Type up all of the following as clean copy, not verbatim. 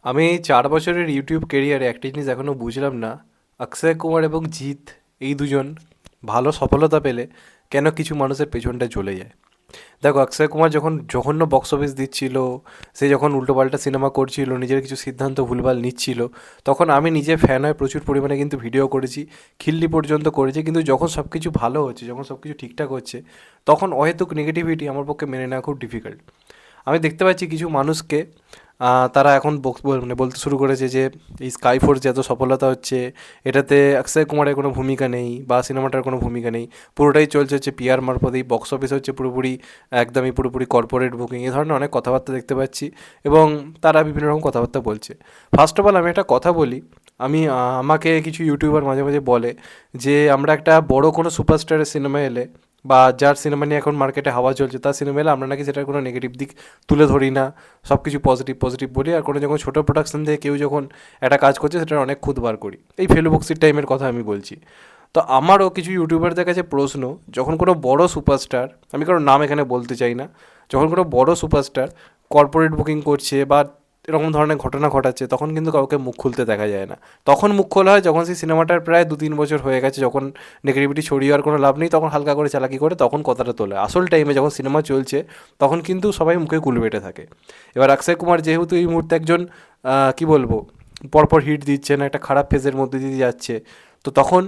আমি ৪ বছরের ইউটিউব ক্যারিয়ারে একটা জিনিস এখনও বুঝলাম না, অক্ষয় কুমার এবং জিৎ এই দুজন ভালো সফলতা পেলে কেন কিছু মানুষের পেছনটা চলে যায়। দেখো, অক্ষয় কুমার যখন জঘন্য বক্স অফিস দিচ্ছিল, সে যখন উল্টোপাল্টা সিনেমা করছিল, নিজের কিছু সিদ্ধান্ত ভুলভাল নিচ্ছিল, তখন আমি নিজে ফ্যান হয়ে প্রচুর পরিমাণে কিন্তু ভিডিও করেছি, খিল্লি পর্যন্ত করেছি। কিন্তু যখন সব কিছু ভালো হচ্ছে, যখন সব কিছু ঠিকঠাক হচ্ছে, তখন অহেতুক নেগেটিভিটি আমার পক্ষে মেনে নেওয়া খুব ডিফিকাল্ট। আমি দেখতে পাচ্ছি কিছু মানুষকে, তারা এখন মানে বলতে শুরু করেছে যে এই স্কাই ফোর্স যে এত সফলতা হচ্ছে, এটাতে অক্ষয় কুমারের কোনো ভূমিকা নেই বা সিনেমাটার কোনো ভূমিকা নেই, পুরোটাই চলছে হচ্ছে পিআর মারফত, এই বক্স অফিস হচ্ছে পুরোপুরি একদমই পুরোপুরি কর্পোরেট বুকিং, এই ধরনের অনেক কথাবার্তা দেখতে পাচ্ছি এবং তারা বিভিন্ন রকম কথাবার্তা বলছে। ফার্স্ট অফ অল আমি একটা কথা বলি, আমাকে কিছু ইউটিউবার মাঝে মাঝে বলে যে আমরা একটা বড় কোনো সুপারস্টারের সিনেমা এলে বা যার সিনেমা নিয়ে এখন মার্কেটে হাওয়া চলছে তার সিনেমা এলে আমরা নাকি সেটার কোনো নেগেটিভ দিক তুলে ধরি না, সব কিছু পজিটিভ পজিটিভ বলি, আর কোনো যখন ছোটো প্রোডাকশন দিয়ে কেউ যখন একটা কাজ করছে সেটার অনেক খুদ বার করি। এই ফেলুবক্সির টাইমের কথা আমি বলছি। তো আমারও কিছু ইউটিউবারদের কাছে প্রশ্ন, যখন কোনো বড় সুপারস্টার, আমি কারোর নাম এখানে বলতে চাই না, যখন কোনো বড় সুপারস্টার কর্পোরেট বুকিং করছে বা এরকম ধরনের ঘটনা ঘটাচ্ছে, তখন কিন্তু কাউকে মুখ খুলতে দেখা যায় না। তখন মুখ খোলা হয় যখন সেই সিনেমাটার প্রায় ২-৩ বছর হয়ে গেছে, যখন নেগেটিভিটি ছড়িয়ে আর কোনো লাভ নেই, তখন হালকা করে চালাকি করে তখন কথাটা তোলে। আসল টাইমে যখন সিনেমা চলছে তখন কিন্তু সবাই মুখে কুল বেটে থাকে। এবার অক্ষয় কুমার যেহেতু এই মুহূর্তে একজন কী বলবো, পরপর হিট দিচ্ছে না, একটা খারাপ ফেজের মধ্যে দিয়ে যাচ্ছে, তো তখন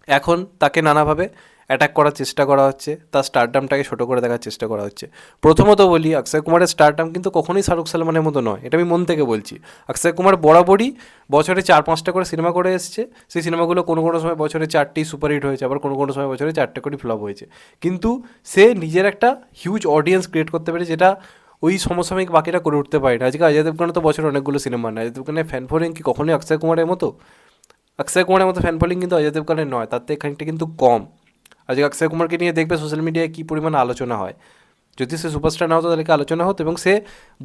এখন তাকে নানাভাবে অ্যাটাক করার চেষ্টা করা হচ্ছে, তার স্টারডামটাকে ছোটো করে দেখার চেষ্টা করা হচ্ছে। প্রথমত বলি, অক্ষয় কুমারের স্টারডাম কিন্তু কখনোই শাহরুখ সালমানের মতো নয়, এটা আমি মন থেকে বলছি। অক্ষয় কুমার বরাবরই বছরে ৪-৫টা করে সিনেমা করে এসছে, সেই সিনেমাগুলো কোনো কোনো সময় বছরে ৪টি সুপারহিট হয়েছে, আবার কোনো কোনো সময় বছরে ৪টে করে ফ্লপ হয়েছে। কিন্তু সে নিজের একটা হিউজ অডিয়েন্স ক্রিয়েট করতে পেরে, যেটা ওই সমসাময়িক বাকিরা করে উঠতে পারে না। আজকে অজয় দেবগন তো বছরে অনেকগুলো সিনেমা নেয়, অজয় দেবগনের ফ্যান ফলোয়িং কি কখনোই অক্ষয় কুমারের মতো? অক্ষয় কুমারের মতো ফ্যান ফলোয়িং কিন্তু অজয় দেবগনের নয়, তার থেকে খানিকটা কিন্তু কম। আজকে অক্ষয় কুমারকে নিয়ে দেখবে সোশ্যাল মিডিয়ায় কী পরিমাণ আলোচনা হয়। যদি সে সুপারস্টার না হতো তাহলে কি আলোচনা হতো? এবং সে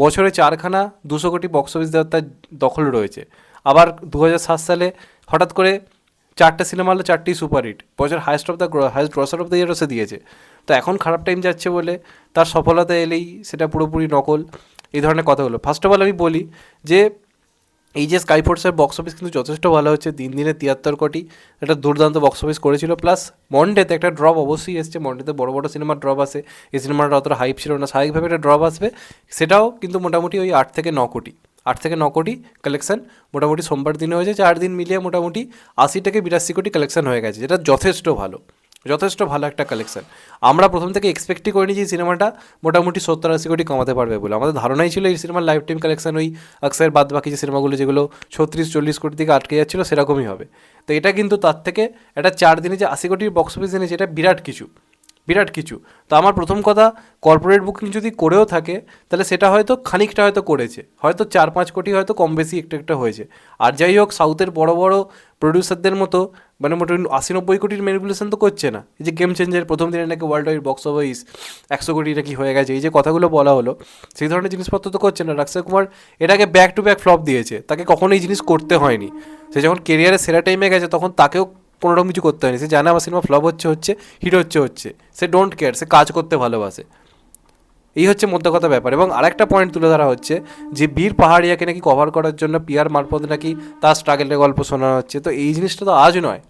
বছরে 4খানা 200 কোটি বক্স অফিস দেওয়ার তার দখল রয়েছে। আবার 2007 সালে হঠাৎ করে 4টে সিনেমা হলো, 4টি সুপারহিট, বছর হায়েস্ট গ্রসার অফ দ্য ইয়ারও সে দিয়েছে। তো এখন খারাপ টাইম যাচ্ছে বলে তার সফলতা এলেই সেটা পুরোপুরি নকল, এই ধরনের কথাগুলো। ফার্স্ট অফ অল আমি বলি যে এই যে স্কাই ফোর্সের বক্স অফিস কিন্তু যথেষ্ট ভালো হচ্ছে, দিন দিনে 73 কোটি, একটা দুর্দান্ত বক্স অফিস করেছিল। প্লাস মন্ডেতে একটা ড্রপ অবশ্যই এসছে, মন্ডেতে বড় বড় সিনেমার ড্রপ আসে, এই সিনেমাটা অতটা হাইপ ছিল না, স্বাভাবিকভাবে একটা ড্রপ আসবে। সেটাও কিন্তু মোটামুটি ওই 8 থেকে 9 কোটি, 8 থেকে 9 কোটি কালেকশন মোটামুটি সোমবার দিনে হয়েছে। 4 দিন মিলিয়ে মোটামুটি 80 থেকে 82 কোটি কালেকশন হয়ে গেছে, যেটা যথেষ্ট ভালো, যথেষ্ট ভালো একটা কালেকশন। আমরা প্রথম থেকে এক্সপেক্টই করিনি যে এই সিনেমাটা মোটামুটি 70-80 কোটি কামাতে পারবে বলে। আমাদের ধারণাই ছিল এই সিনেমার লাইফ টাইম কালেকশন ওই অক্ষয়ের বাদ বাকি যে সিনেমাগুলো যেগুলো 36-40 কোটি থেকে আটকে যাচ্ছিলো সেরকমই হবে। তো এটা কিন্তু তার থেকে, এটা 4 দিনে যে 80 কোটির বক্স অফিস এনেছে, এটা বিরাট কিছু, বিরাট কিছু। তো আমার প্রথম কথা, কর্পোরেট বুকিং যদি করেও থাকে তাহলে সেটা হয়তো খানিকটা হয়তো করেছে, হয়তো 4-5 কোটি হয়তো কম বেশি একটু একটা হয়েছে। আর যাই হোক, সাউথের বড় বড় প্রডিউসারদের মতো মানে মোটামুটি 80-90 কোটির ম্যানিপুলেশন তো করছে না। এই যে গেম চেঞ্জের প্রথম দিনে নাকি ওয়ার্ল্ড ওয়াইড বক্স অফিস 100 কোটি নাকি হয়ে গেছে, এই যে কথাগুলো বলা হলো, সেই ধরনের জিনিসপত্র তো করছে না। অক্ষয় কুমার এটাকে ব্যাক টু ব্যাক ফ্লপ দিয়েছে, তাকে কখনো এই জিনিস করতে হয়নি। সে যখন কেরিয়ারের সেরা টাইমে গেছে তখন তাকেও কোনোরকম কিছু করতে হয়নি, সে জানে আমার সিনেমা ফ্লপ হচ্ছে, হিট হচ্ছে, সে ডোন্ট কেয়ার, সে কাজ করতে ভালোবাসে। এই হচ্ছে মধ্যে কথা ব্যাপার। এবং আরেকটা পয়েন্ট তুলে ধরা হচ্ছে যে বীর পাহাড়িয়াকে নাকি কভার করার জন্য পিয়ার মারফত নাকি তার স্ট্রাগলের গল্প শোনানো হচ্ছে। তো এই জিনিসটা তো আজ নয়,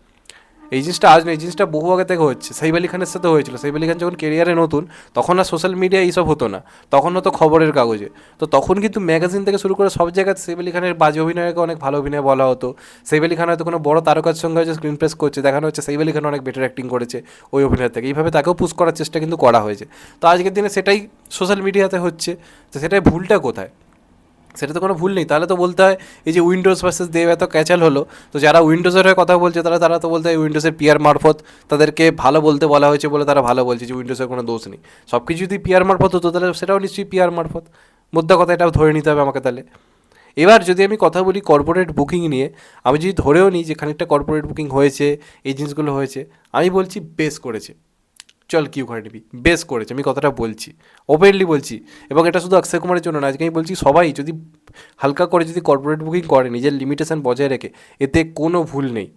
এই জিনিসটা আজ নয়, এই জিনিসটা বহু আগে থেকে হচ্ছে। সাইফ আলি খানের সাথে হয়েছিল, সাইফ আলি খান যখন কেরিয়ারে নতুন, তখন আর সোশ্যাল মিডিয়া এইসব হতো না, তখন হতো খবরের কাগজে। তো তখন কিন্তু ম্যাগাজিন থেকে শুরু করে সব জায়গায় সাইফ আলি খানের বাজে অভিনয়কে অনেক ভালো অভিনয় বলা হতো। সাইফ আলি খান হয়তো কোনো বড় তারকার সঙ্গে হচ্ছে স্ক্রিন প্রেস করছে, দেখানো হচ্ছে সাইফ আলি খান অনেক বেটার অ্যাক্টিং করেছে ওই অভিনয় থেকে, এইভাবে তাকেও পুশ করার চেষ্টা কিন্তু করা হয়েছে। তো আজকের দিনে সেটাই সোশ্যাল মিডিয়াতে হচ্ছে, তো সেটাই ভুলটা কোথায়? সেটা তো কোনো ভুল নেই। তাহলে তো বলতে হয় এই যে উইন্ডোজ ভার্সেস দেব এত ক্যাচাল হলো, তো যারা উইন্ডোজের হয়ে কথা বলছে তারা তারা তো বলতে হয় উইন্ডোজের পিআর মারফত তাদেরকে ভালো বলতে বলা হয়েছে বলে তারা ভালো বলছে, যে উইন্ডোজের কোনো দোষ নেই। সব কিছু যদি পিআর মারফত হতো তাহলে সেটাও নিশ্চয়ই পিআর মারফত, মোদ্দা কথা এটাও ধরে নিতে হবে আমাকে তাহলে। এবার যদি আমি কথা বলি কর্পোরেট বুকিং নিয়ে, আমি যদি ধরেও নিই যে খানিকটা কর্পোরেট বুকিং হয়েছে, এই জিনিসগুলো হয়েছে, আমি বলছি বেশ করেছে। চল কিউ করে নিবি, বেশ করেছে, আমি কথাটা বলছি, ওপেনলি বলছি। এবং এটা শুধু অক্ষয় কুমারের জন্য না, আজকে আমি বলছি সবাই যদি হালকা করে যদি কর্পোরেট বুকিং করে নিজের লিমিটেশন বজায় রেখে, এতে কোনো ভুল নেই।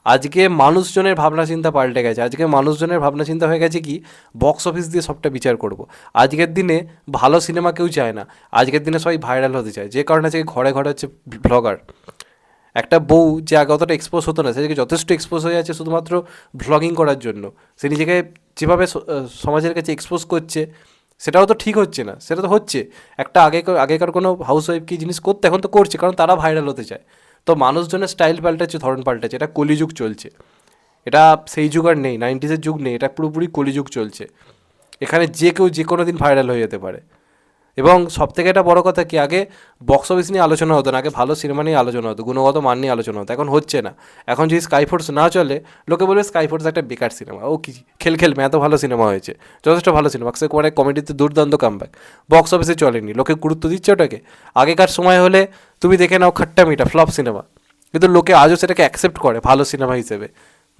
আজকে মানুষজনের ভাবনা চিন্তা পাল্টে গেছে। আজকে মানুষজনের ভাবনা চিন্তা হয়ে গেছে কি, বক্স অফিস দিয়ে সবটা বিচার করব। আজকের দিনে ভালো সিনেমা কেউ চায় না, আজকের দিনে সবাই ভাইরাল হতে চায়। যে কারণে আজকে ঘরে ঘরে হচ্ছে ব্লগার। একটা বউ যে আগে অতটা এক্সপোজ হতো না, সে আজকে যথেষ্ট এক্সপোজ হয়ে যাচ্ছে শুধুমাত্র ভ্লগিং করার জন্য। সে নিজেকে যেভাবে সমাজের কাছে এক্সপোজ করছে, সেটাও তো ঠিক হচ্ছে না, সেটা তো হচ্ছে। একটা আগেকার কোনো হাউস ওয়াইফ কি জিনিস করতে, এখন তো করছে, কারণ তারা ভাইরাল হতে চায়। তো মানুষজনের স্টাইল পাল্টাচ্ছে, ধরন পাল্টাচ্ছে। এটা কলিযুগ চলছে। এটা সেই যুগ আর নেই, 90s যুগ নেই, এটা পুরোপুরি কলিযুগ চলছে। এখানে যে কেউ যে কোনো দিন ভাইরাল হয়ে যেতে পারে। এবং সবথেকে একটা বড় কথা কি, আগে বক্স অফিস নিয়ে আলোচনা হতো না, আগে ভালো সিনেমা নিয়ে আলোচনা হতো, গুণগত মান নিয়ে আলোচনা হতো। এখন হচ্ছে না। এখন যদি স্কাইফোর্স না চলে, লোকে বলবে স্কাইফোর্স একটা বেকার সিনেমা, ও কি খেল এত ভালো সিনেমা হয়েছে, যথেষ্ট ভালো সিনেমা, অক্ষয় কুমারের কমেডিতে দুর্দান্ত কামব্যাক, বক্স অফিসে চলেনি, লোকে গুরুত্ব দিচ্ছে ওটাকে। আগেকার সময় হলে তুমি দেখে নাও খাট্টা মিঠা ফ্লপ সিনেমা, কিন্তু লোকে আজও সেটাকে অ্যাকসেপ্ট করে ভালো সিনেমা হিসেবে।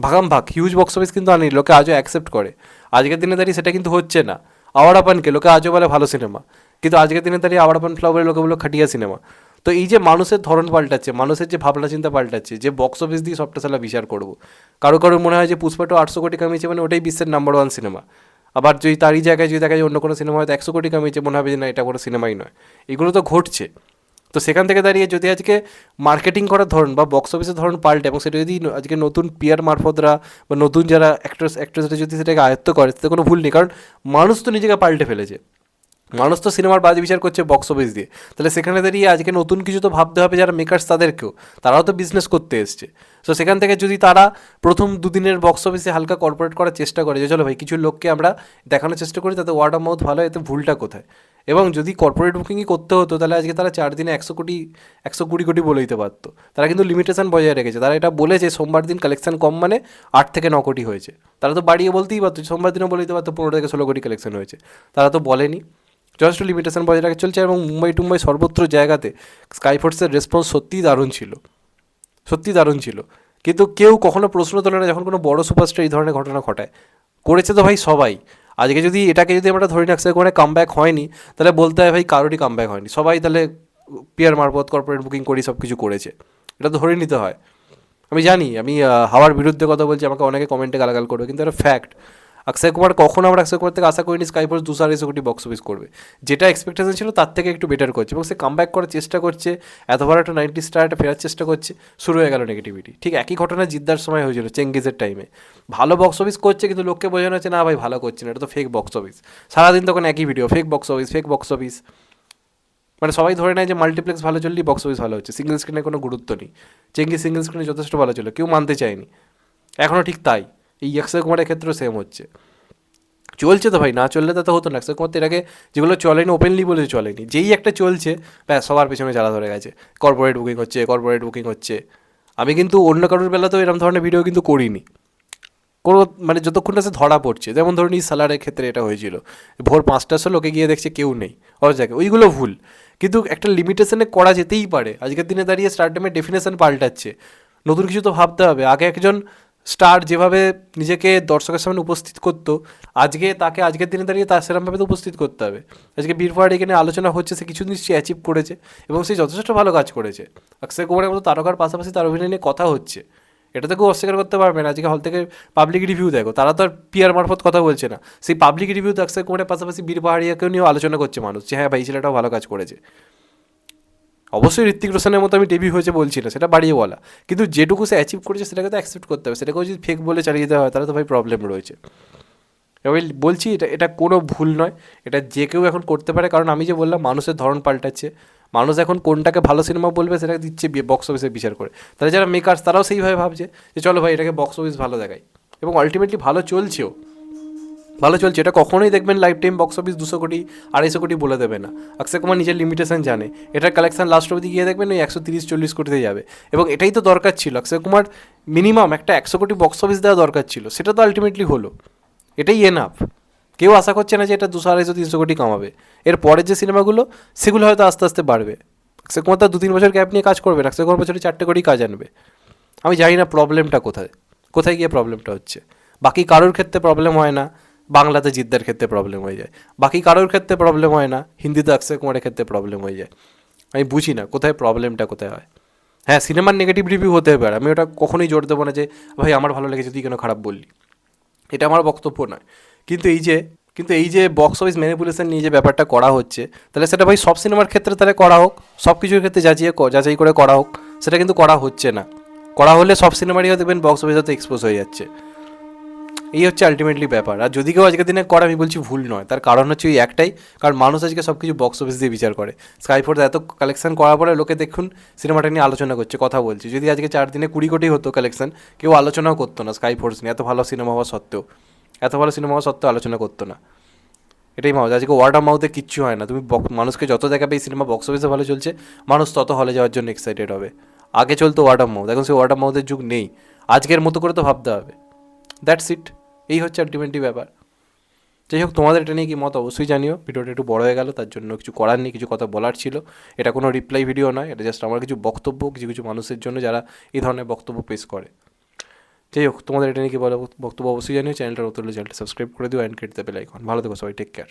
ভাগাম হিউজ বক্স অফিস কিন্তু আনি, লোকে আজও অ্যাকসেপ্ট করে। আজকের দিনে দাঁড়িয়ে সেটা কিন্তু হচ্ছে না। আওয়ারাপানকে লোকে আজও বলে ভালো সিনেমা, কিন্তু আজকের দিনে দাঁড়িয়ে আওয়ারাপান ফ্লাওয়ারের লোকে বলে খাটিয়া সিনেমা। তো এই যে মানুষের ধরন পাল্টাচ্ছে, মানুষের যে ভাবনা চিন্তা পাল্টাচ্ছে, যে বক্স অফিস দিয়ে সবটা সালা বিচার করবো। কারো মনে হয় যে পুষ্পাটা 800 কোটি কামিয়েছে মানে ওটাই বিশ্বের নাম্বার 1 সিনেমা। আবার যদি তারই জায়গায় যদি দেখা যায় অন্য কোনো সিনেমা হয়তো 100 কোটি কামিয়েছে, মনে হবে যে না, এটা কোনো সিনেমাই নয়। এগুলো তো ঘটছে। তো সেখান থেকে দাঁড়িয়ে যদি আজকে মার্কেটিং করার ধরন বা বক্স অফিসের ধরন পাল্টে, এবং সেটা যদি আজকে নতুন পিয়ার মারফতরা বা নতুন যারা অ্যাক্ট্রেসরা যদি সেটাকে আয়ত্ত করে, তাতে কোনো ভুল নেই, কারণ মানুষ তো নিজেকে পাল্টে ফেলেছে। মানুষ তো সিনেমার বাজে বিচার করছে বক্স অফিস দিয়ে। তাহলে সেখানে দাঁড়িয়ে আজকে নতুন কিছু তো ভাবতে হবে যারা মেকার্স তাদেরকেও, তারাও তো বিজনেস করতে এসছে। তো সেখান থেকে যদি তারা প্রথম দুদিনের বক্স অফিসে হালকা কর্পোরেট করার চেষ্টা করে, যে চলো ভাই কিছু লোককে আমরা দেখানোর চেষ্টা করি, তাতে ওয়ার্ড অফ মাউথ ভালো, এতে ভুলটা কোথায়। এবং যদি কর্পোরেট বুকিংই করতে হতো, তাহলে আজকে তারা 4 দিনে 120 কোটি বলে দিতে পারতো। তারা কিন্তু লিমিটেশন বজায় রেখেছে। তারা এটা বলেছে সোমবার দিন কালেকশন কম মানে 8 থেকে 9 কোটি হয়েছে। তারা তো বাড়িয়ে বলতেই পারতো, সোমবার দিনও বলে দিতে পারতো 15 থেকে 16 কোটি কালেকশন হয়েছে। তারা তো বলেনি। যথেষ্ট লিমিটেশন বজায় রাখা চলছে। এবং মুম্বাই সর্বত্র জায়গাতে স্কাইফোর্সের রেসপন্স সত্যিই দারুণ ছিল। কিন্তু কেউ কখনো প্রশ্ন তোলে না যখন কোনো বড় সুপারস্টার এই ধরনের ঘটনা ঘটায়। করেছে তো ভাই সবাই। আজকে যদি এটাকে যদি আমরা ধরি না কোনো কামব্যাক হয়নি, তাহলে বলতে হয় ভাই কারোরই কামব্যাক হয়নি, সবাই তাহলে পিয়ার মারফত কর্পোরেট বুকিং করি সব কিছু করেছে, এটা তো ধরে নিতে হয়। আমি জানি আমি হাওয়ার বিরুদ্ধে কথা বলছি, আমাকে অনেকে কমেন্টে গালাগাল করবে, কিন্তু এটা ফ্যাক্ট। অক্ষয় কুমার কখনো আমরা অক্ষয় কুমার থেকে আশা করিনি স্কাইফোর্স 200-250 কোটি বক্স অফিস করবে। যেটা এক্সপেকটেশন ছিল তার থেকে একটু বেটার করছে, এবং সে কামব্যাক করার চেষ্টা করছে, এত বড় একটা 90 স্টার একটা ফেরার চেষ্টা করছে। শুরু হয়ে গেল নেগেটিভিটি। ঠিক একই ঘটনা জিদ্দার সময় হয়েছিল, চেঙ্গিজের টাইমে। ভালো বক্স অফিস করছে, কিন্তু লোককে বোঝানো হচ্ছে না ভাই ভালো করছে না, এটা তো ফেক বক্স অফিস। সারাদিন তখন একই ভিডিও, ফেক বক্স অফিস। মানে সবাই ধরে নেয় যে মাল্টিপ্লেক্স ভালো চললেই বক্স অফিস ভালো হচ্ছে, সিঙ্গেল স্ক্রিনে কোনো গুরুত্ব নেই। চেঙ্গি সিঙ্গেল স্ক্রিনে যথেষ্ট ভালো ছিল, কেউ মানতে চায়নি। এখনও ঠিক তাই, এই অক্ষয় কুমারের ক্ষেত্রেও সেম হচ্ছে। চলছে তো ভাই, না চললে তো হতো না। অক্ষয় কুমার এর আগে যেগুলো চলেনি ওপেনলি বলে চলেনি, যেই একটা চলছে ব্যাস সবার পেছনে জ্বালা ধরে গেছে, কর্পোরেট বুকিং হচ্ছে। আমি কিন্তু অন্য কারোর বেলাতেও এরকম ধরনের ভিডিও কিন্তু করিনি কোনো, মানে যতক্ষণ না সে ধরা পড়ছে। যেমন ধরুন এই সালারের ক্ষেত্রে এটা হয়েছিল, ভোর 5টার সময় লোকে গিয়ে দেখছে কেউ নেই ওর জায়গায়, ওইগুলো ভুল। কিন্তু একটা লিমিটেশনে করা যেতেই পারে। আজকের দিনে দাঁড়িয়ে স্টারডামের ডেফিনেশন পাল্টাচ্ছে, নতুন কিছু তো ভাবতে হবে। আগে একজন স্টার যেভাবে নিজেকে দর্শকের সামনে উপস্থিত করতো, তাকে আজকের দিনে দাঁড়িয়ে তার সেরকমভাবে তো উপস্থিত করতে হবে। আজকে বীরফাহার এখানে আলোচনা হচ্ছে, সে কিছু নিশ্চয়ই অ্যাচিভ করেছে এবং সে যথেষ্ট ভালো কাজ করেছে। অক্ষয় কুমারের মতো তারকার পাশাপাশি তার অভিনয় নিয়ে কথা হচ্ছে, এটা তো কেউ অস্বীকার করতে পারবে না। আজকে হল থেকে পাবলিক রিভিউ দেখো, তারা তো আর পিয়ার মারফত কথা বলছে না, সেই পাবলিক রিভিউতে অক্ষয় কুমারের পাশাপাশি বীর পাহাড়িয়াকেও নিয়েও আলোচনা করছে মানুষ, যে হ্যাঁ ভাই ছেলেটাও ভালো কাজ করেছে। অবশ্যই ঋত্বিক রোশনের মতো আমি ডেবিউ হয়েছে বলছি না, সেটা বাড়িয়ে বলা, কিন্তু যেটুকু সে অ্যাচিভ করেছে সেটাকে তো অ্যাকসেপ্ট করতে হবে। সেটাকেও যদি ফেক বলে চালিয়ে দেওয়া হয় তাহলে তো ভাই প্রবলেম রয়েছে। আমি বলছি এটা কোনো ভুল নয়, এটা যে কেউ এখন করতে পারে। কারণ আমি যে বললাম মানুষের ধরন পাল্টাচ্ছে, মানুষ এখন কোনটাকে ভালো সিনেমা বলবে সেটাকে দিচ্ছে বক্স অফিসে বিচার করে। তাহলে যারা মেকার্স তারাও সেইভাবে ভাবছে যে চলো ভাই এটাকে বক্স অফিস ভালো দেখায়, এবং আলটিমেটলি ভালো চলছে। এটা কখনোই দেখবেন লাইফ টাইম বক্স অফিস 200 কোটি 250 কোটি বলে দেবে না। অক্ষয় কুমার নিজের লিমিটেশন জানে, এটার কালেকশন লাস্ট অবধি গিয়ে দেখবেন ওই 130-140 কোটিতে যাবে, এবং এটাই তো দরকার ছিল। অক্ষয় কুমার মিনিমাম একটা 100 কোটি বক্স অফিস দেওয়া দরকার ছিল, সেটা তো আলটিমেটলি হলো, এটাই এনাফ। কেউ আশা করছে না যে এটা 200-250-300 কোটি কামাবে। এর পরের যে সিনেমাগুলো সেগুলো হয়তো আস্তে আস্তে বাড়বে। অক্ষয় কুমার তার 2-3 বছর গ্যাপ নিয়ে কাজ করবে না, অক্ষয় কুমার বছরে 4টে কোটি কাজ আনবে। আমি জানি না প্রবলেমটা কোথায় গিয়ে প্রবলেমটা হচ্ছে। বাকি কারোর ক্ষেত্রে প্রবলেম হয় না, বাংলাতে জিদ্দার ক্ষেত্রে প্রবলেম হয়ে যায়। বাকি কারোর ক্ষেত্রে প্রবলেম হয় না, হিন্দিতে অক্ষয় কুমারের ক্ষেত্রে প্রবলেম হয়ে যায়। আমি বুঝি না কোথায় প্রবলেমটা কোথায় হয়। হ্যাঁ, সিনেমার নেগেটিভ রিভিউ হতে পারে, আমি ওটা কখনোই জোর দেবো না যে ভাই আমার ভালো লেগেছে তুই কেন খারাপ বললি, এটা আমার বক্তব্য নয়। কিন্তু এই যে বক্স অফিস ম্যানিপুলেশন নিয়ে যে ব্যাপারটা করা হচ্ছে, তাহলে সেটা ভাই সব সিনেমার ক্ষেত্রে তাহলে করা হোক, সব কিছুর ক্ষেত্রে যাচাই করে করা হোক। সেটা কিন্তু করা হচ্ছে না। করা হলে সব সিনেমারই দেখবেন বক্স অফিস হতে এক্সপোজ হয়ে যাচ্ছে। এই হচ্ছে আলটিমেটলি ব্যাপার। আর যদি কেউ আজকের দিনে করে, আমি বলছি ভুল নয়, তার কারণ হচ্ছে ওই একটাই, কারণ মানুষ আজকে সব কিছু বক্স অফিস দিয়ে বিচার করে। স্কাইফোর্স এত কালেকশন করার পরে লোকে দেখুন সিনেমাটা নিয়ে আলোচনা করছে, কথা বলছে। যদি আজকে 4 দিনে 20 কোটি হতো কালেকশন, কেউ আলোচনাও করতো না স্কাইফোর্স নিয়ে, এত ভালো সিনেমা হওয়া সত্ত্বেও, আলোচনা করতো না। এটাই মানুষ আজকে ওয়ার্ড অফ মাউথে কিচ্ছু হয় না। তুমি মানুষকে যত দেখাবে এই সিনেমা বক্স অফিসে ভালো চলছে, মানুষ তত হলে যাওয়ার জন্য এক্সাইটেড হবে। আগে চলতো ওয়ার্ড অফ মাউথ, এখন সেই ওয়ার্ড অফ মাউথের যুগ নেই। আজকের মতো করে তো ভাবতে হবে। That's it. এই হচ্ছে আলটিমেটলি ব্যাপার। যাই হোক, তোমাদের এটা নিয়ে কি মত অবশ্যই জানিও। ভিডিওটা একটু বড় হয়ে গেল, তার জন্য কিছু করার নেই, কিছু কথা বলার ছিল। এটা কোনো রিপ্লাই ভিডিও নয়, এটা জাস্ট আমার কিছু বক্তব্য কিছু কিছু মানুষের জন্য যারা এই ধরনের বক্তব্য পেশ করে। যাই হোক, তোমাদের এটা নিয়ে কি বলো বক্তব্য অবশ্যই জানিও। চ্যানেলটা নতুন হলে চ্যানেলটা সাবস্ক্রাইব করে দিও অ্যান্ড কেটে দেবে বেল আইকন। ভালো থেকো সবাই, টেক কেয়ার।